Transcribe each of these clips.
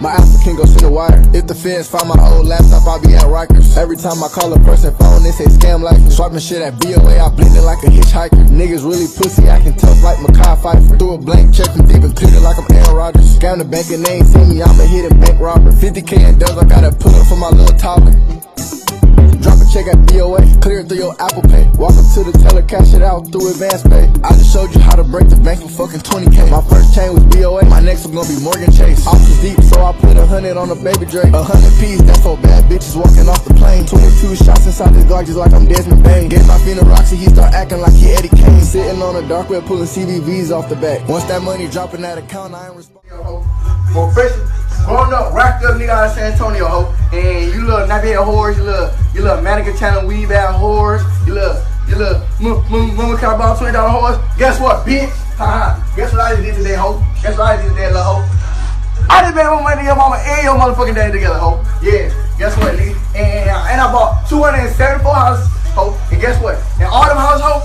My African go send a wire. If the feds find my old laptop, I'll be at Rikers. Every time I call a person phone, they say scam like swiping shit at BOA, I blend it like a hitchhiker. Niggas really pussy, acting tough like Makai Pfeiffer. Threw a blank check and deep and cleared it like I'm Aaron Rodgers. Scam the bank and they ain't see me, I'm a hidden bank robber. 50K in dubs, I gotta put up for my little toddler. Drop a check at BOA, clear it through your Apple Pay. Walk up to the teller, cash it out through advance pay. I just showed you how to break the bank for fucking 20K. My first chain was BOA, my next was gonna be Morgan Chase. Off was deep, so I put 100 on a baby Drake. 100 P's, that's for bad bitches walking off the plane. 22 shots inside this Glock just like I'm Desmond Bain. Gave my Fina Roxy, he start acting like he Eddie Kane. Sitting on the dark web pulling CVVs off the back. Once that money drop in that account, I ain't responsible. Professional, grown up, racked up nigga out of San Antonio, ho. And you little nappy head whores, you little mannequin channel weave ass whores, you little mama car ball $20 whores. Guess what, bitch? Guess what I just did today, ho? Guess what I did today, little ho? I just made more money than your mama and your motherfucking daddy together, ho. Yeah, guess what, nigga? And I bought 274 houses, ho. And guess what? And all them houses, ho,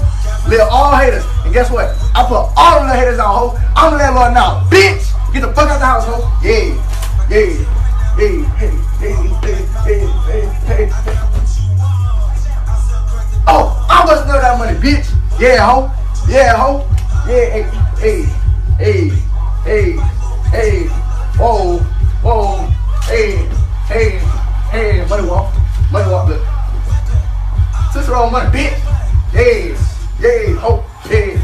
live all haters. And guess what? I put all them haters out, ho. I'm the landlord now, bitch. Get the fuck out the house, ho. Yeah. Oh, I'm gonna steal that money, bitch. Yeah, ho. Yeah, ho. Yeah, hey. Whoa. Hey. Money walk, look. Sister on money, bitch. Yeah, ho. Yeah,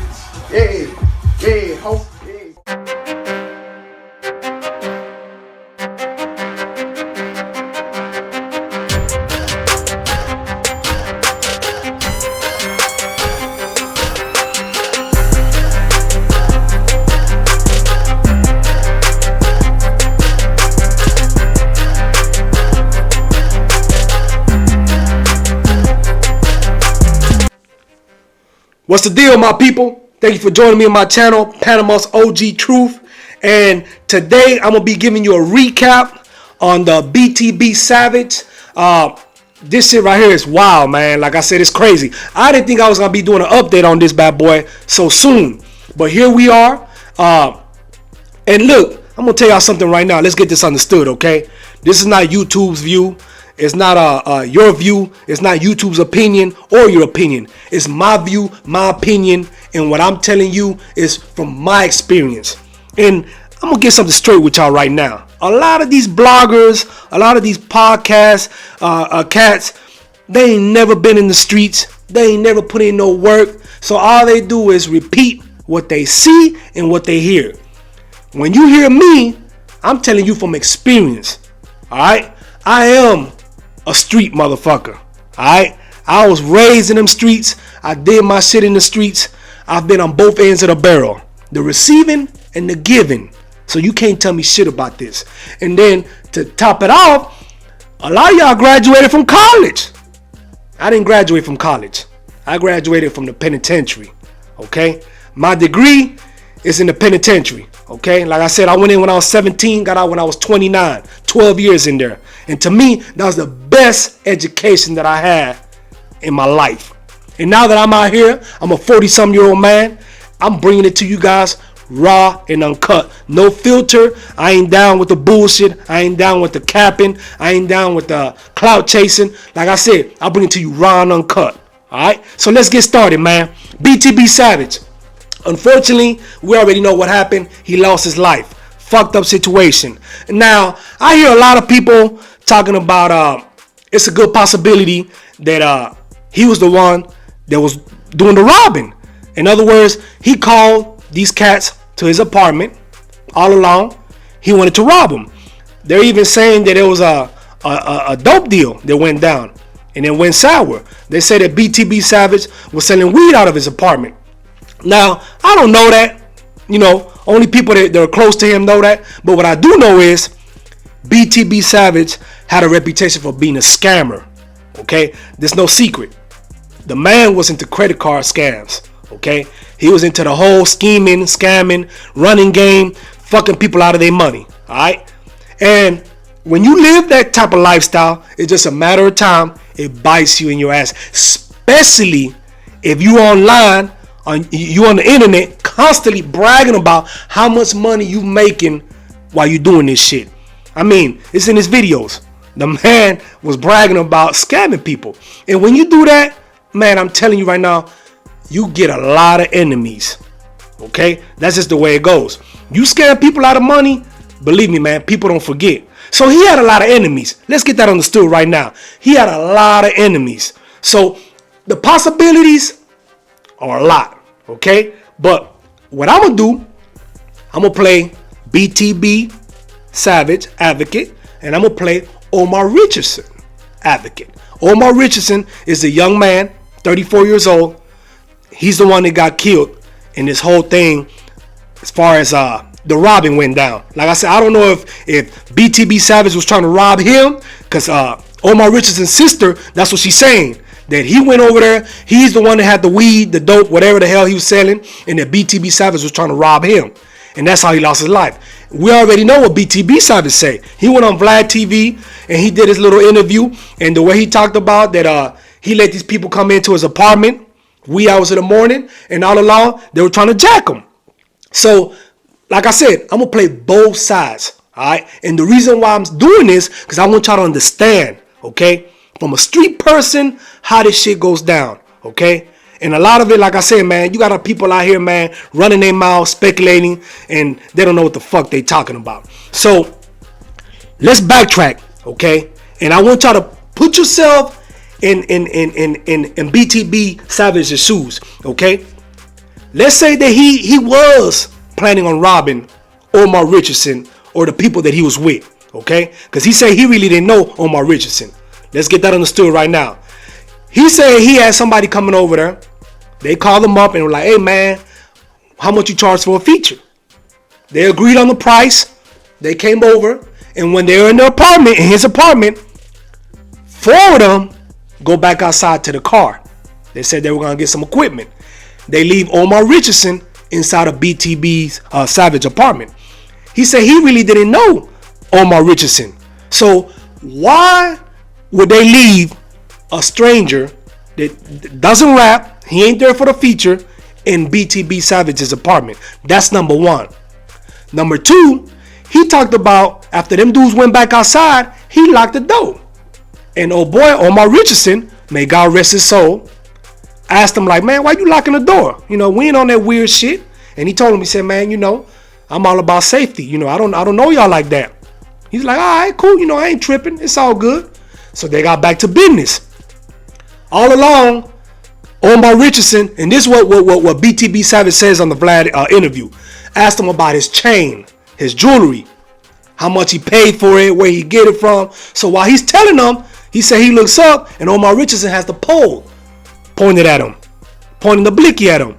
ho. What's the deal, my people? Thank you for joining me on my channel, Panama's OG Truth. And today I'm gonna be giving you a recap on the BTB Savage. This shit right here is wild, man. Like I said, it's crazy. I didn't think I was gonna be doing an update on this bad boy so soon, but here we are. And look, I'm gonna tell y'all something right now. Let's get this understood, okay? This is not YouTube's view. It's not your view. It's not YouTube's opinion or your opinion. It's my view, my opinion, and what I'm telling you is from my experience. And I'm gonna get something straight with y'all right now. A lot of these bloggers, a lot of these podcast cats, they ain't never been in the streets. They ain't never put in no work. So all they do is repeat what they see and what they hear. When you hear me, I'm telling you from experience. All right, I am a street motherfucker. Alright, I was raised in them streets. I did my shit in the streets. I've been on both ends of the barrel, the receiving and the giving. So you can't tell me shit about this. And then to top it off, a lot of y'all graduated from college. I didn't graduate from college. I graduated from the penitentiary. Okay, my degree is in the penitentiary. Okay, like I said, I went in when I was 17, got out when I was 29, 12 years in there. And to me, that was the best education that I had in my life. And now that I'm out here, I'm a 40-something-year-old man. I'm bringing it to you guys raw and uncut. No filter. I ain't down with the bullshit. I ain't down with the capping. I ain't down with the clout chasing. Like I said, I'll bring it to you raw and uncut. All right? So let's get started, man. BTB Savage. Unfortunately, we already know what happened. He lost his life. Fucked up situation. Now, I hear a lot of people talking about it's a good possibility that he was the one that was doing the robbing. In other words, he called these cats to his apartment all along. He wanted to rob them. They're even saying that it was a dope deal that went down and it went sour. They say that BTB Savage was selling weed out of his apartment. Now, I don't know that. You know, only people that are close to him know that. But what I do know is BTB Savage had a reputation for being a scammer. Okay, there's no secret. The man was into credit card scams. Okay, he was into the whole scheming, scamming, running game, fucking people out of their money. All right, and when you live that type of lifestyle, it's just a matter of time. It bites you in your ass, especially if you online. You on the internet constantly bragging about how much money you making while you doing this shit. I mean, it's in his videos. The man was bragging about scamming people. And when you do that, man, I'm telling you right now, you get a lot of enemies. Okay? That's just the way it goes. You scam people out of money, believe me, man, people don't forget. So he had a lot of enemies. Let's get that understood right now. He had a lot of enemies. So the possibilities are a lot. Okay? But what I'm going to do, I'm going to play BTB Savage, Advocate, and I'm going to play Omar Richardson, Advocate. Omar Richardson is a young man, 34 years old. He's the one that got killed in this whole thing as far as the robbing went down. Like I said, I don't know if BTB Savage was trying to rob him, because Omar Richardson's sister, that's what she's saying, that he went over there, he's the one that had the weed, the dope, whatever the hell he was selling, and that BTB Savage was trying to rob him. And that's how he lost his life. We already know what BTB Savage say. He went on Vlad TV and he did his little interview, and the way he talked about that he let these people come into his apartment wee hours in the morning, and all along they were trying to jack him. So like I said, I'm gonna play both sides. All right, and the reason why I'm doing this, because I want y'all to understand, okay, from a street person, how this shit goes down. Okay, and a lot of it, like I said, man, you got people out here, man, running their mouths, speculating, and they don't know what the fuck they talking about. So let's backtrack, okay? And I want y'all to put yourself in BTB Savage's shoes, okay? Let's say that he was planning on robbing Omar Richardson or the people that he was with, okay? Because he said he really didn't know Omar Richardson. Let's get that understood right now. He said he had somebody coming over there. They called him up and were like, hey, man, how much you charge for a feature? They agreed on the price. They came over. And when they were in his apartment, four of them go back outside to the car. They said they were going to get some equipment. They leave Omar Richardson inside of BTB's Savage apartment. He said he really didn't know Omar Richardson. So why would they leave a stranger that doesn't rap, he ain't there for the feature, in BTB Savage's apartment? That's number one. Number two, he talked about after them dudes went back outside, he locked the door. And oh boy, Omar Richardson, may God rest his soul, asked him like, man, why you locking the door? You know, we ain't on that weird shit. And he told him, he said, man, you know, I'm all about safety. You know, I don't know y'all like that. He's like, all right, cool. You know, I ain't tripping. It's all good. So they got back to business. All along, Omar Richardson, and this is what BTB Savage says on the Vlad interview, asked him about his chain, his jewelry, how much he paid for it, where he get it from. So while he's telling them, he said he looks up and Omar Richardson has the pole pointed at him, pointing the blicky at him.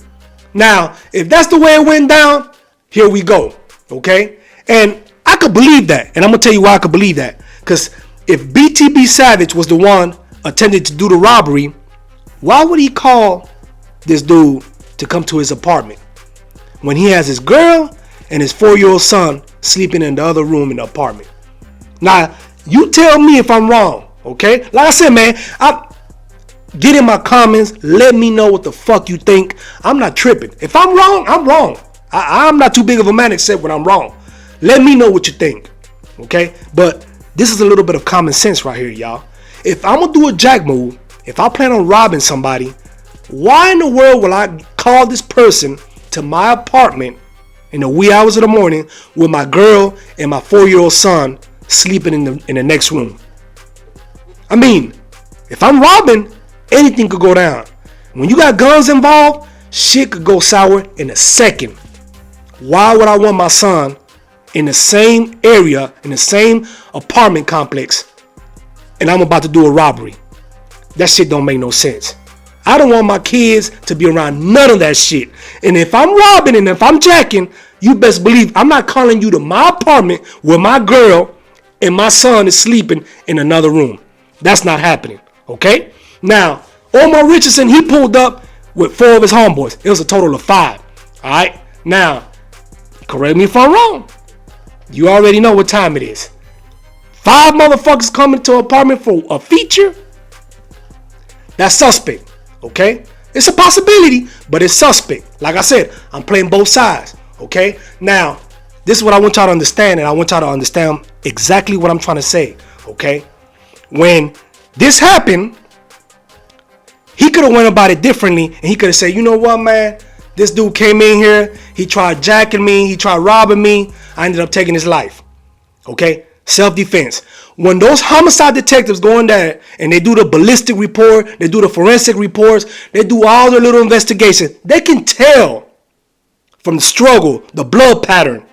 Now, if that's the way it went down, here we go, okay? And I could believe that, and I'm going to tell you why I could believe that. Because if BTB Savage was the one attempted to do the robbery, why would he call this dude to come to his apartment when he has his girl and his 4-year-old son sleeping in the other room in the apartment? Now, you tell me if I'm wrong, okay? Like I said, man, get in my comments. Let me know what the fuck you think. I'm not tripping. If I'm wrong, I'm wrong. I'm not too big of a man except when I'm wrong. Let me know what you think, okay? But this is a little bit of common sense right here, y'all. If I'm going to do a jack move, if I plan on robbing somebody, why in the world will I call this person to my apartment in the wee hours of the morning with my girl and my 4-year-old son sleeping in the next room? I mean, if I'm robbing, anything could go down. When you got guns involved, shit could go sour in a second. Why would I want my son in the same area, in the same apartment complex, and I'm about to do a robbery? That shit don't make no sense. I don't want my kids to be around none of that shit. And if I'm robbing and if I'm jacking, you best believe I'm not calling you to my apartment where my girl and my son is sleeping in another room. That's not happening, okay? Now, Omar Richardson, he pulled up with 4 of his homeboys. It was a total of 5, all right? Now, correct me if I'm wrong. You already know what time it is. 5 motherfuckers coming to an apartment for a feature? That's suspect, okay? It's a possibility, but it's suspect. Like I said, I'm playing both sides, okay? Now, this is what I want y'all to understand, and I want y'all to understand exactly what I'm trying to say, okay? When this happened, he could have went about it differently, and he could have said, you know what, man? This dude came in here, he tried jacking me, he tried robbing me, I ended up taking his life, okay? Self-defense. When those homicide detectives go in there and they do the ballistic report, they do the forensic reports, they do all their little investigation, they can tell from the struggle, the blood pattern,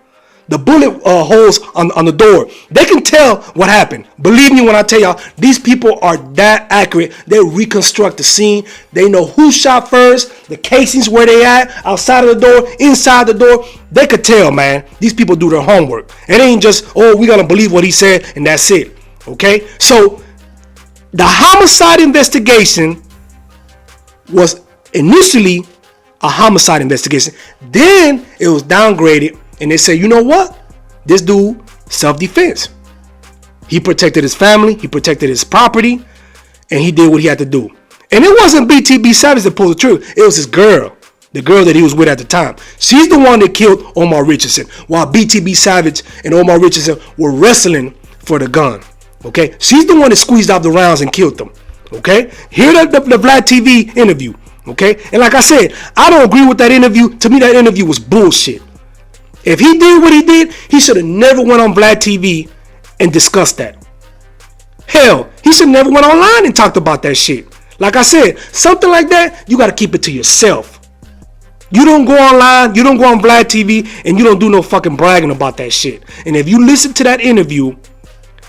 the bullet holes on the door. They can tell what happened. Believe me when I tell y'all, these people are that accurate. They reconstruct the scene. They know who shot first, the casings where they at, outside of the door, inside the door. They could tell, man. These people do their homework. It ain't just, oh, we're going to believe what he said and that's it. Okay? So the homicide investigation was initially a homicide investigation. Then it was downgraded. And they say, you know what? This dude, self-defense. He protected his family. He protected his property. And he did what he had to do. And it wasn't BTB Savage that pulled the trigger. It was his girl. The girl that he was with at the time. She's the one that killed Omar Richardson. While BTB Savage and Omar Richardson were wrestling for the gun. Okay? She's the one that squeezed out the rounds and killed them. Okay? Hear the Vlad TV interview. Okay? And like I said, I don't agree with that interview. To me, that interview was bullshit. If he did what he did, he should have never went on Vlad TV and discussed that. Hell, he should have never went online and talked about that shit. Like I said, something like that, you got to keep it to yourself. You don't go online, you don't go on Vlad TV, and you don't do no fucking bragging about that shit. And if you listen to that interview,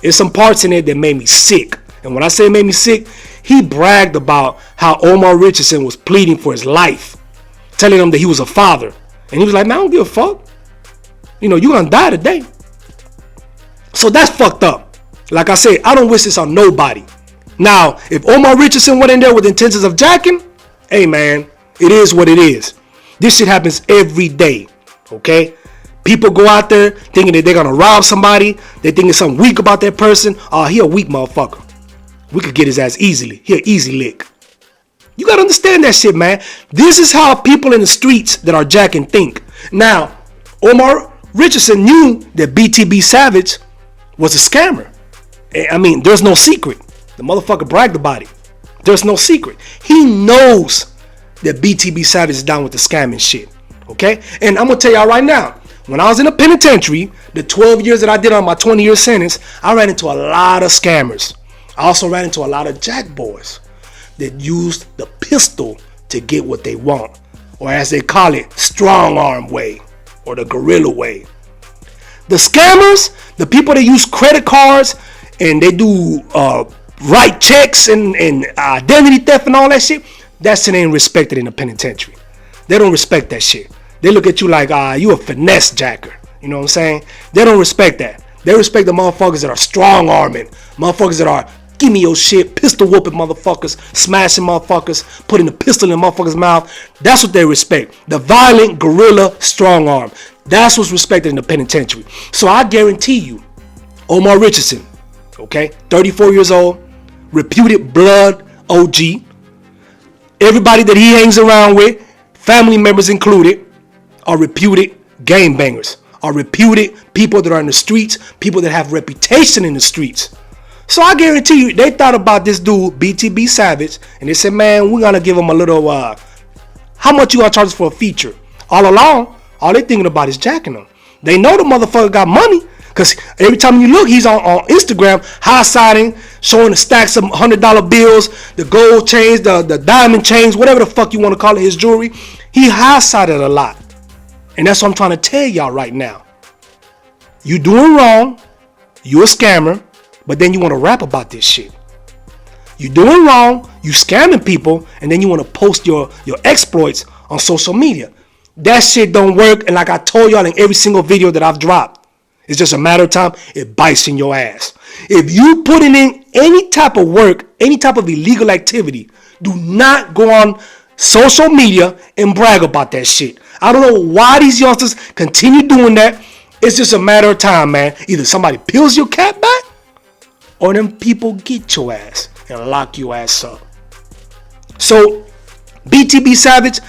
there's some parts in it that made me sick. And when I say made me sick, he bragged about how Omar Richardson was pleading for his life, telling him that he was a father. And he was like, man, I don't give a fuck. You know, you're going to die today. So that's fucked up. Like I said, I don't wish this on nobody. Now, if Omar Richardson went in there with intentions of jacking, hey man, it is what it is. This shit happens every day. Okay? People go out there thinking that they're going to rob somebody. They thinking something weak about that person. Oh, he a weak motherfucker. We could get his ass easily. He an easy lick. You got to understand that shit, man. This is how people in the streets that are jacking think. Now, Omar Richardson knew that BTB Savage was a scammer. I mean, there's no secret. The motherfucker bragged about it. There's no secret. He knows that BTB Savage is down with the scamming shit. Okay? And I'm going to tell y'all right now, when I was in the penitentiary, the 12 years that I did on my 20-year sentence, I ran into a lot of scammers. I also ran into a lot of jack boys that used the pistol to get what they want. Or as they call it, strong arm way. Or the guerrilla way. The scammers, the people that use credit cards and they do write checks and identity theft and all that shit, that shit ain't respected in the penitentiary. They don't respect that shit. They look at you like, you a finesse jacker. You know what I'm saying? They don't respect that. They respect the motherfuckers that are strong arming. Motherfuckers that are give me your shit, pistol whooping motherfuckers, smashing motherfuckers, putting the pistol in motherfuckers' mouth. That's what they respect. The violent guerrilla strong arm. That's what's respected in the penitentiary. So I guarantee you, Omar Richardson, okay, 34 years old, reputed blood OG. Everybody that he hangs around with, family members included, are reputed gangbangers, are reputed people that are in the streets, people that have reputation in the streets. So I guarantee you, they thought about this dude, BTB Savage, and they said, man, we're going to give him a little, how much you going to charge us for a feature? All along, all they thinking about is jacking him. They know the motherfucker got money, because every time you look, he's on Instagram, high-siding, showing the stacks of $100 bills, the gold chains, the diamond chains, whatever the fuck you want to call it, his jewelry. He high-sided a lot. And that's what I'm trying to tell y'all right now. You doing wrong, you a scammer, but then you want to rap about this shit. You doing wrong, you scamming people, and then you want to post your exploits on social media. That shit don't work, and like I told y'all in every single video that I've dropped, it's just a matter of time, it bites in your ass. If you putting in any type of work, any type of illegal activity, do not go on social media and brag about that shit. I don't know why these youngsters continue doing that. It's just a matter of time, man. Either somebody peels your cap back, or them people get your ass and lock your ass up. So, BTB Savage,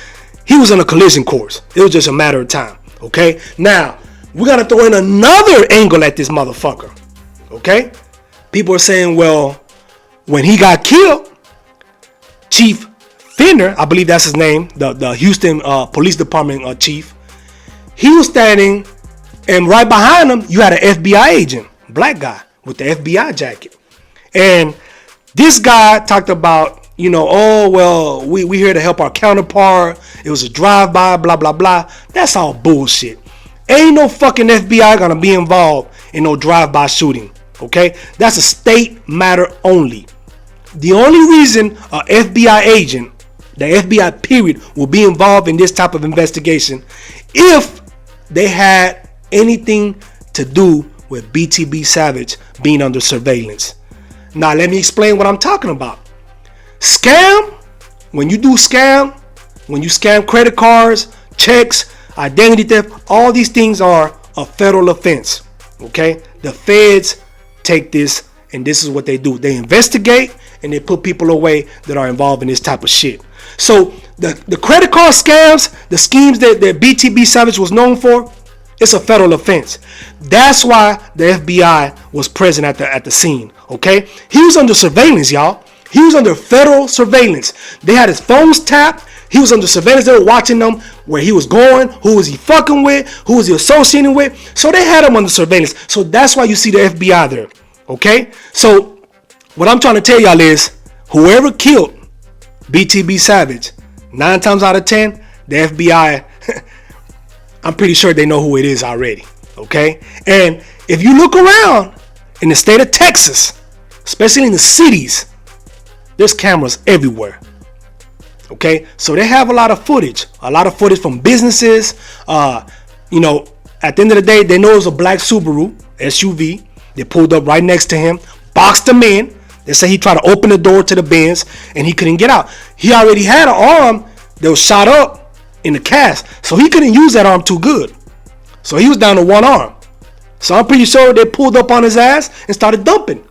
he was on a collision course. It was just a matter of time, okay? Now, we gotta throw in another angle at this motherfucker. Okay? People are saying, well, when he got killed, Chief Fenner, I believe that's his name, the Houston Police Department chief, he was standing, and right behind him, you had an FBI agent, black guy with the FBI jacket. And this guy talked about, oh, well, we here to help our counterpart. It was a drive-by, blah, blah, blah. That's all bullshit. Ain't no fucking FBI gonna be involved in no drive-by shooting, okay? That's a state matter only. The only reason an FBI agent, the FBI period, will be involved in this type of investigation if they had anything to do with BTB Savage being under surveillance. Now, let me explain what I'm talking about. Scam, when you scam credit cards, checks, identity theft, all these things are a federal offense, okay? The feds take this, and this is what they do. They investigate, and they put people away that are involved in this type of shit. So the credit card scams, the schemes that BTB Savage was known for, it's a federal offense. That's why the FBI was present at the scene, okay? He was under surveillance, y'all. He was under federal surveillance. They had his phones tapped. He was under surveillance. They were watching them, where he was going, who was he fucking with, who was he associating with. So they had him under surveillance. So that's why you see the FBI there, okay? So what I'm trying to tell y'all is, whoever killed BTB Savage, 9 times out of 10, the FBI, I'm pretty sure they know who it is already, okay? And if you look around in the state of Texas, especially in the cities, there's cameras everywhere, okay? So they have a lot of footage from businesses. At the end of the day, they know it was a black Subaru SUV. They pulled up right next to him, boxed him in. They say he tried to open the door to the Benz and he couldn't get out. He already had an arm that was shot up in the cast, so he couldn't use that arm too good. So he was down to one arm. So I'm pretty sure they pulled up on his ass and started dumping.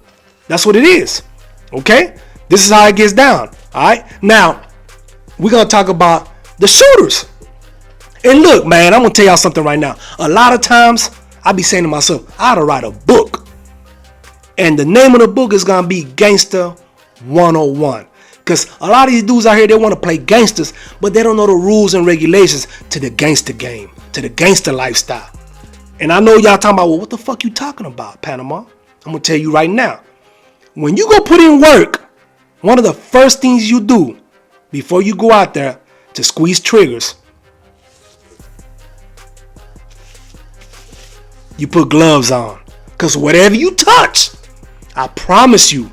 That's what it is. Okay? This is how it gets down. Alright? Now, we're gonna talk about the shooters. And look, man, I'm gonna tell y'all something right now. A lot of times I be saying to myself, I ought to write a book. And the name of the book is gonna be Gangster 101. Because a lot of these dudes out here, they want to play gangsters, but they don't know the rules and regulations to the gangster game, to the gangster lifestyle. And I know y'all talking about, well, what the fuck you talking about, Panama? I'm going to tell you right now. When you go put in work, one of the first things you do before you go out there to squeeze triggers, you put gloves on. Because whatever you touch, I promise you,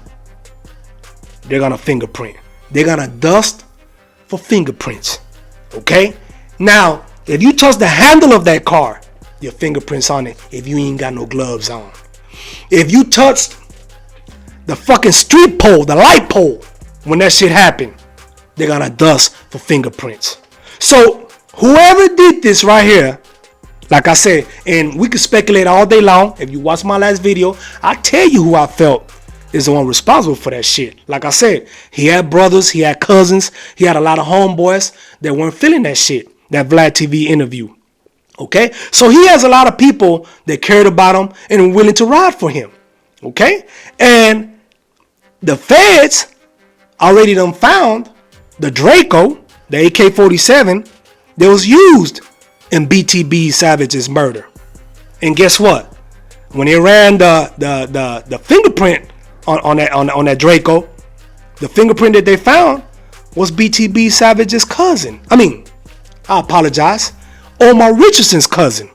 they're going to fingerprint. They're going to dust for fingerprints. Okay? Now, if you touch the handle of that car, your fingerprints on it if you ain't got no gloves on. If you touched the fucking street pole, the light pole, when that shit happened, they're going to dust for fingerprints. So, whoever did this right here, like I said, and we could speculate all day long. If you watch my last video, I tell you who I felt is the one responsible for that shit. Like I said, he had brothers, he had cousins, he had a lot of homeboys that weren't feeling that shit, that Vlad TV interview. Okay? So he has a lot of people that cared about him and were willing to ride for him. Okay? And the feds already done found the Draco, the AK-47, that was used in BTB Savage's murder. And guess what? When they ran the fingerprint on that Draco, the fingerprint that they found was BTB Savage's cousin. I apologize, Omar Richardson's cousin.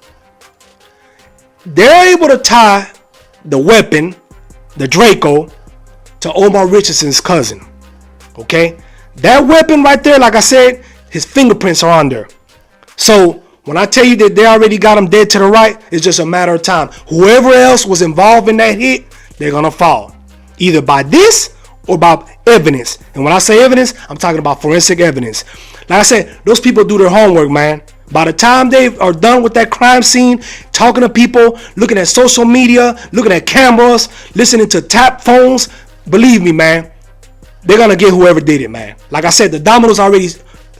They're able to tie the weapon, the Draco, to Omar Richardson's cousin. Okay? That weapon right there, like I said, his fingerprints are on there. So when I tell you that they already got him dead to the right, it's just a matter of time. Whoever else was involved in that hit, they're gonna fall. Either by this or by evidence. And when I say evidence, I'm talking about forensic evidence. Like I said, those people do their homework, man. By the time they are done with that crime scene, talking to people, looking at social media, looking at cameras, listening to tap phones, believe me, man, they're gonna get whoever did it, man. Like I said, the dominoes already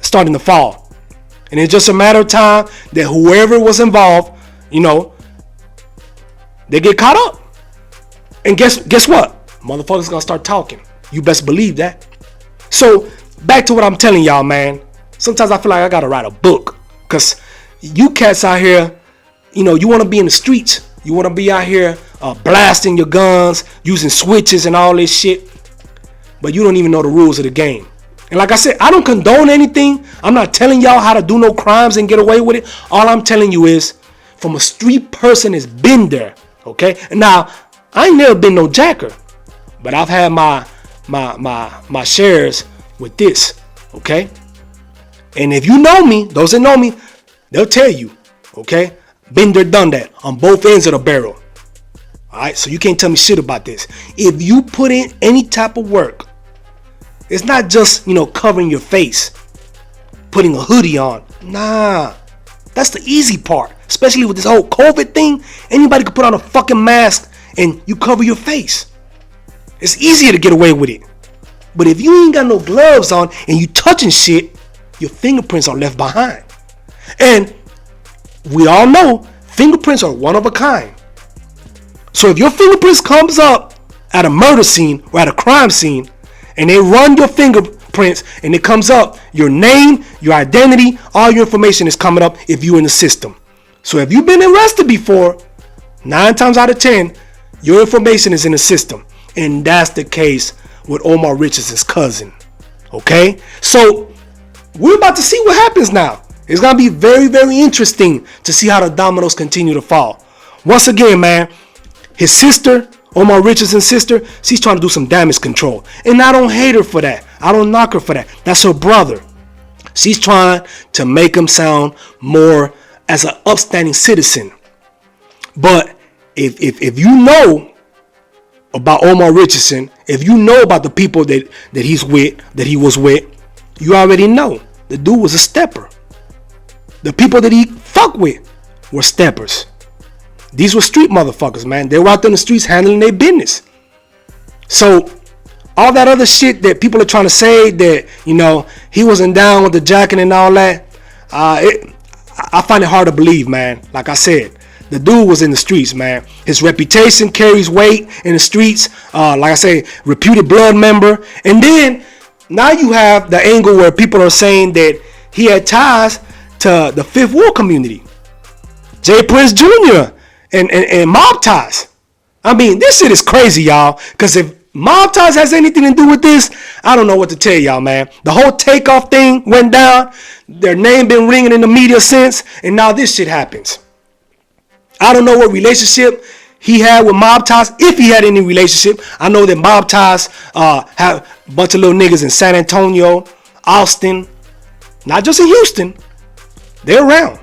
starting to fall. And it's just a matter of time that whoever was involved, they get caught up. And guess what? Motherfuckers gonna start talking. You best believe that. So back to what I'm telling y'all, man. Sometimes I feel like I gotta write a book. Cause you cats out here, you know, you wanna be in the streets. You wanna be out here blasting your guns, using switches and all this shit. But you don't even know the rules of the game. And like I said, I don't condone anything. I'm not telling y'all how to do no crimes and get away with it. All I'm telling you is, from a street person that's been there, okay? And now, I ain't never been no jacker, but I've had my shares with this, okay? And if you know me, those that know me, they'll tell you, okay? Been there, done that on both ends of the barrel. All right, so you can't tell me shit about this. If you put in any type of work, it's not just, you know, covering your face, putting a hoodie on. Nah, that's the easy part. Especially with this whole COVID thing, anybody could put on a fucking mask and you cover your face. It's easier to get away with it. But if you ain't got no gloves on and you touching shit, your fingerprints are left behind. And we all know fingerprints are one of a kind. So if your fingerprints comes up at a murder scene or at a crime scene, and they run your fingerprints and it comes up, your name, your identity, all your information is coming up if you're in the system. So if you've been arrested before, 9 times out of 10, your information is in the system. And that's the case with Omar Richardson's cousin. Okay? So we're about to see what happens now. It's going to be very, very interesting to see how the dominoes continue to fall. Once again, man, his sister, Omar Richardson's sister, she's trying to do some damage control. And I don't hate her for that. I don't knock her for that. That's her brother. She's trying to make him sound more as an upstanding citizen. But if you know about Omar Richardson, if you know about the people that he was with, you already know the dude was a stepper. The people that he fucked with were steppers. These were street motherfuckers, man. They were out there in the streets handling their business. So all that other shit that people are trying to say that, you know, he wasn't down with the jacking and all that, I find it hard to believe, man. Like I said, the dude was in the streets, man. His reputation carries weight in the streets. Like I say, reputed blood member. And then now you have the angle where people are saying that he had ties to the Fifth Ward community, Jay Prince Jr. and mob ties. I mean, this shit is crazy, y'all. Because if mob ties has anything to do with this, I don't know what to tell y'all, man. The whole Takeoff thing went down. Their name been ringing in the media since, and now this shit happens. I don't know what relationship he had with mob ties, if he had any relationship. I know that mob ties have a bunch of little niggas in San Antonio, Austin, not just in Houston. They're around.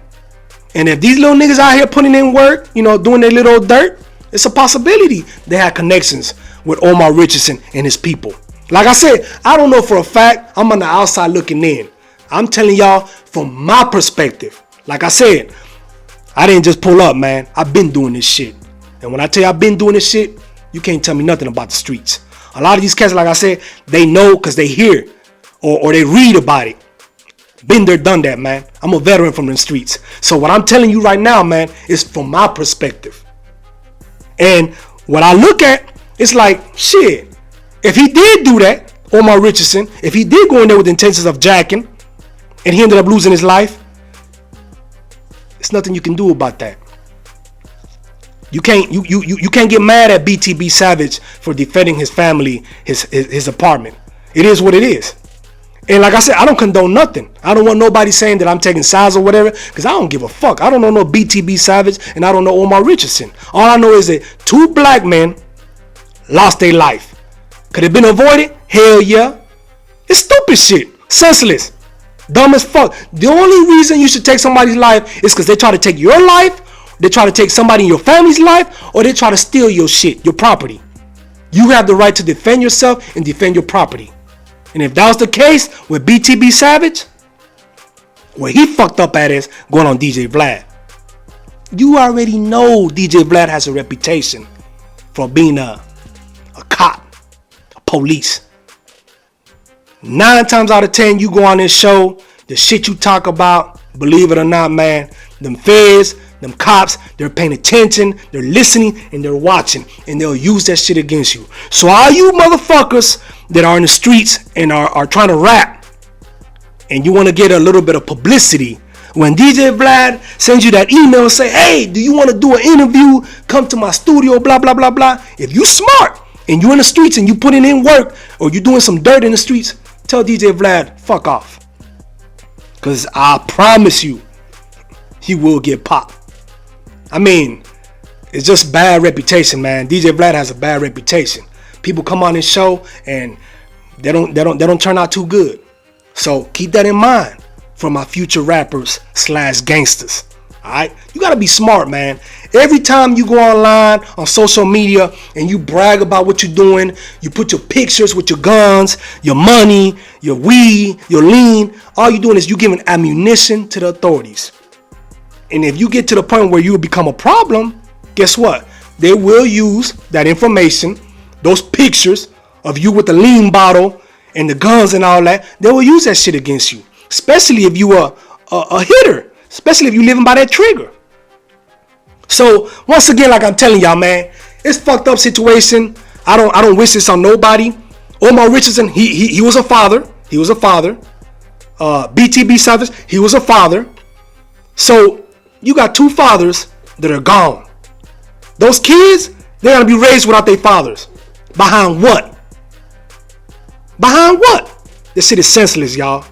And if these little niggas out here putting in work, you know, doing their little dirt, it's a possibility they had connections with Omar Richardson and his people. Like I said, I don't know for a fact. I'm on the outside looking in. I'm telling y'all from my perspective. Like I said, I didn't just pull up, man. I've been doing this shit. And when I tell you I've been doing this shit, you can't tell me nothing about the streets. A lot of these cats, like I said, they know because they hear or they read about it. Been there, done that, man. I'm a veteran from the streets. So what I'm telling you right now, man, is from my perspective. And what I look at, it's like, shit, if he did do that, Omar Richardson, if he did go in there with the intentions of jacking, and he ended up losing his life, there's nothing you can do about that. You can't get mad at BTB Savage for defending his family, his apartment. It is what it is. And like I said, I don't condone nothing. I don't want nobody saying that I'm taking sides or whatever, because I don't give a fuck. I don't know no BTB Savage, and I don't know Omar Richardson. All I know is that 2 black men lost their life. Could it have been avoided? Hell yeah. It's stupid shit. Senseless. Dumb as fuck. The only reason you should take somebody's life is because they try to take your life, they try to take somebody in your family's life, or they try to steal your shit, your property. You have the right to defend yourself and defend your property. And if that was the case with BTB Savage, where he fucked up at is going on DJ Vlad. You already know DJ Vlad has a reputation for being a cop, a police. 9 times out of 10, you go on this show, the shit you talk about, believe it or not, man, them feds, them cops, they're paying attention, they're listening, and they're watching, and they'll use that shit against you. So all you motherfuckers that are in the streets and are trying to rap, and you want to get a little bit of publicity, when DJ Vlad sends you that email and say, hey, do you want to do an interview? Come to my studio, blah, blah, blah, blah. If you smart and you in the streets and you putting in work or you doing some dirt in the streets, tell DJ Vlad, fuck off. Because I promise you, he will get popped. I mean, it's just bad reputation, man. DJ Vlad has a bad reputation. People come on his show and they don't turn out too good. So keep that in mind for my future rappers / gangsters. Alright? You gotta be smart, man. Every time you go online on social media and you brag about what you're doing, you put your pictures with your guns, your money, your weed, your lean, all you're doing is you giving ammunition to the authorities. And if you get to the point where you become a problem, guess what? They will use that information, those pictures of you with the lean bottle and the guns and all that. They will use that shit against you, especially if you are a hitter, especially if you living by that trigger. So once again, like I'm telling y'all, man, it's fucked up situation. I don't wish this on nobody. Omar Richardson, he was a father. He was a father. BTB Savage, he was a father. So you got two fathers that are gone. Those kids, they're gonna be raised without their fathers. Behind what? Behind what? This shit is senseless, y'all.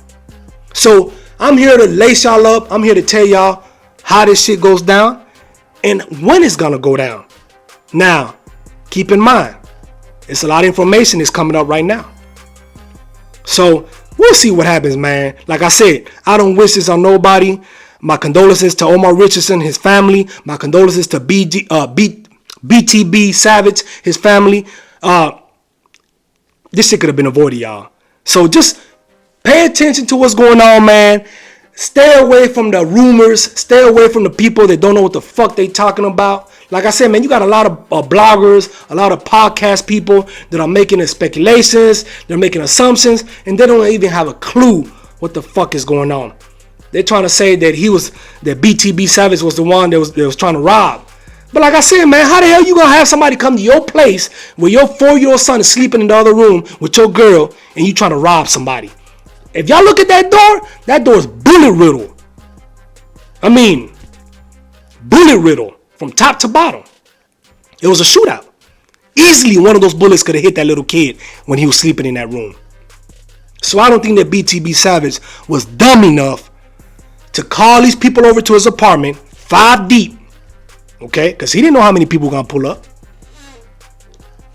So I'm here to lace y'all up. I'm here to tell y'all how this shit goes down and when it's gonna go down. Now, keep in mind, it's a lot of information that's coming up right now. So we'll see what happens, man. Like I said, I don't wish this on nobody. My condolences to Omar Richardson, his family. My condolences to BTB Savage, his family. This shit could have been avoided, y'all. So just pay attention to what's going on, man. Stay away from the rumors. Stay away from the people that don't know what the fuck they talking about. Like I said, man, you got a lot of bloggers, a lot of podcast people that are making speculations. They're making assumptions, and they don't even have a clue what the fuck is going on. They're trying to say that that BTB Savage was the one that was trying to rob. But like I said, man, how the hell you gonna have somebody come to your place where your 4-year-old son is sleeping in the other room with your girl and you trying to rob somebody? If y'all look at that door is bullet riddled. I mean, bullet riddled from top to bottom. It was a shootout. Easily one of those bullets could have hit that little kid when he was sleeping in that room. So I don't think that BTB Savage was dumb enough to call these people over to his apartment 5 deep. Okay, because he didn't know how many people were going to pull up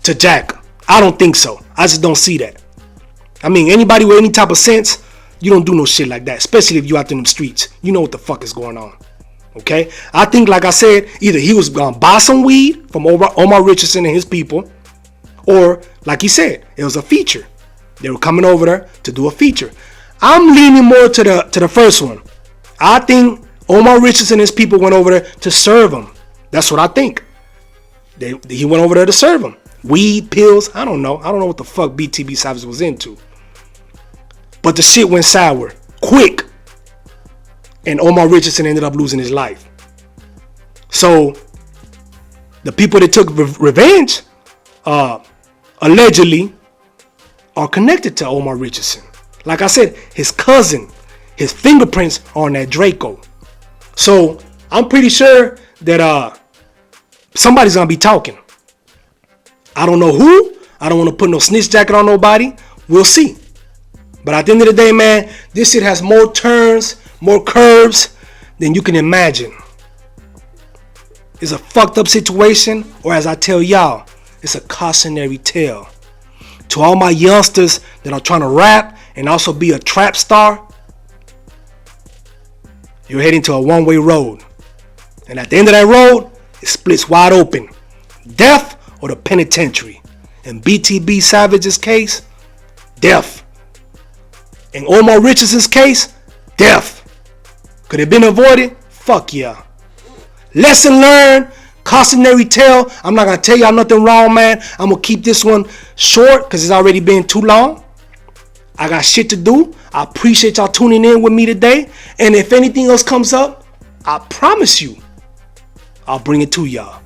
to jack. I don't think so. I just don't see that. I mean, anybody with any type of sense, you don't do no shit like that, especially if you out in the streets. You know what the fuck is going on. Okay, I think, like I said, either he was going to buy some weed from Omar Richardson and his people, or like he said, it was a feature. They were coming over there to do a feature. I'm leaning more to the first one. I think Omar Richardson and his people went over there to serve him. That's what I think. He went over there to serve him. Weed, pills, I don't know. I don't know what the fuck BTB Savage was into. But the shit went sour quick. And Omar Richardson ended up losing his life. So the people that took revenge allegedly are connected to Omar Richardson. Like I said, his cousin, his fingerprints are on that Draco. So I'm pretty sure that somebody's gonna be talking. I don't know who. I don't want to put no snitch jacket on nobody. We'll see. But at the end of the day, man, this shit has more turns, more curves than you can imagine. It's a fucked up situation, or as I tell y'all, it's a cautionary tale. To all my youngsters that are trying to rap and also be a trap star, you're heading to a one-way road. And at the end of that road, it splits wide open. Death or the penitentiary. In BTB Savage's case, death. In Omar Richardson's case, death. Could it have been avoided? Fuck yeah. Lesson learned, cautionary tale. I'm not going to tell y'all nothing wrong, man. I'm going to keep this one short because it's already been too long. I got shit to do. I appreciate y'all tuning in with me today. And if anything else comes up, I promise you, I'll bring it to y'all.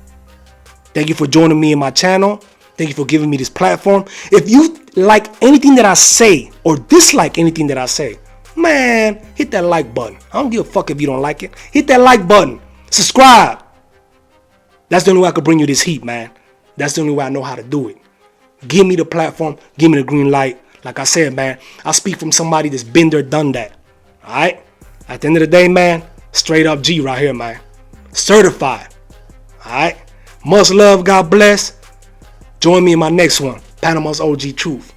Thank you for joining me in my channel. Thank you for giving me this platform. If you like anything that I say or dislike anything that I say, man, hit that like button. I don't give a fuck if you don't like it. Hit that like button. Subscribe. That's the only way I can bring you this heat, man. That's the only way I know how to do it. Give me the platform. Give me the green light. Like I said, man, I speak from somebody that's been there, done that. All right? At the end of the day, man, straight up G right here, man. Certified. All right? Much love. God bless. Join me in my next one. Panama's OG Truth.